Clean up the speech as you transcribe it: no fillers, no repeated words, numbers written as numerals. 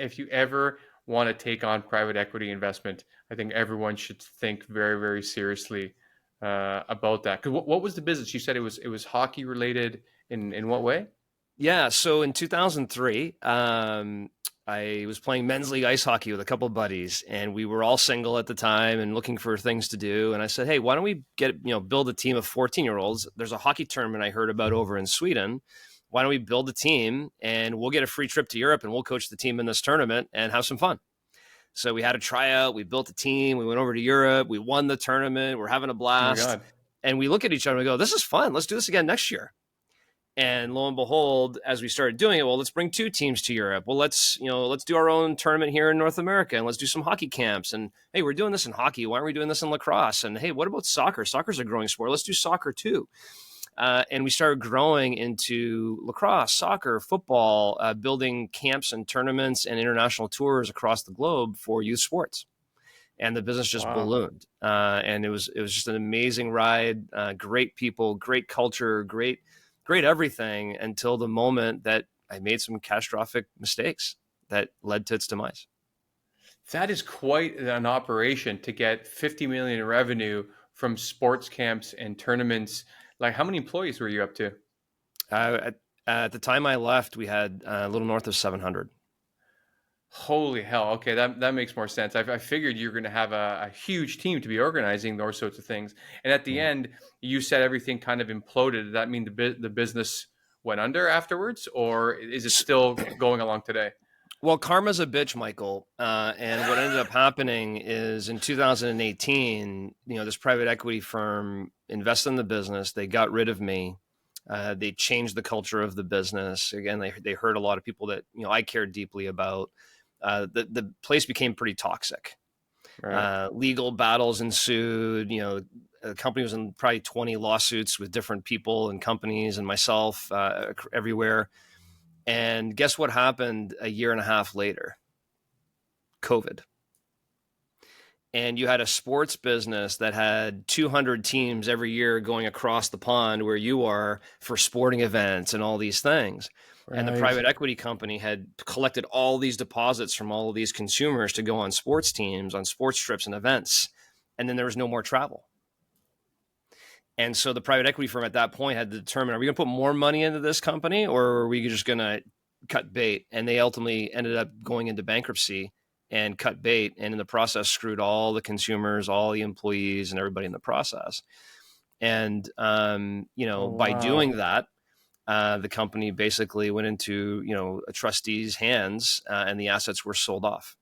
if you ever want to take on private equity investment, I think everyone should think very, very seriously about that. 'Cause what was the business? You said it was hockey related in what way? Yeah, so in 2003, I was playing men's league ice hockey with a couple of buddies, and we were all single at the time and looking for things to do. And I said, "Hey, why don't we build a team of 14-year-olds? There's a hockey tournament I heard about over in Sweden. Why don't we build a team and we'll get a free trip to Europe and we'll coach the team in this tournament and have some fun." So we had a tryout, we built a team, we went over to Europe, we won the tournament, we're having a Oh my blast. God. And we look at each other and we go, "This is fun. Let's do this again next year." And lo and behold, as we started doing it, well, let's bring two teams to Europe. Well, let's do our own tournament here in North America, and let's do some hockey camps. And hey, we're doing this in hockey. Why aren't we doing this in lacrosse? And hey, what about soccer? Soccer's a growing sport. Let's do soccer too. And we started growing into lacrosse, soccer, football, building camps and tournaments and international tours across the globe for youth sports. And the business just Wow. ballooned. And it was just an amazing ride. Great people, great culture, great everything until the moment that I made some catastrophic mistakes that led to its demise. That is quite an operation to get 50 million in revenue from sports camps and tournaments. Like, how many employees were you up to? At the time I left, we had a little north of 700. Holy hell. Okay, that makes more sense. I figured you're going to have a huge team to be organizing those sorts of things. And at the Yeah. end, you said everything kind of imploded. Does that mean the business went under afterwards, or is it still going along today? Well, karma's a bitch, Michael. And what ended up happening is in 2018, this private equity firm invested in the business. They got rid of me. They changed the culture of the business. Again, they hurt a lot of people that I cared deeply about. The place became pretty toxic. Right. Legal battles ensued. The company was in probably 20 lawsuits with different people and companies and myself everywhere. And guess what happened a year and a half later? COVID. And you had a sports business that had 200 teams every year going across the pond where you are for sporting events and all these things. And the Right. private equity company had collected all these deposits from all of these consumers to go on sports teams, on sports trips and events. And then there was no more travel. And so the private equity firm at that point had to determine, are we going to put more money into this company or are we just going to cut bait? And they ultimately ended up going into bankruptcy and cut bait. And in the process, screwed all the consumers, all the employees and everybody in the process. And, Oh, by wow. doing that, the company basically went into, a trustee's hands and the assets were sold off.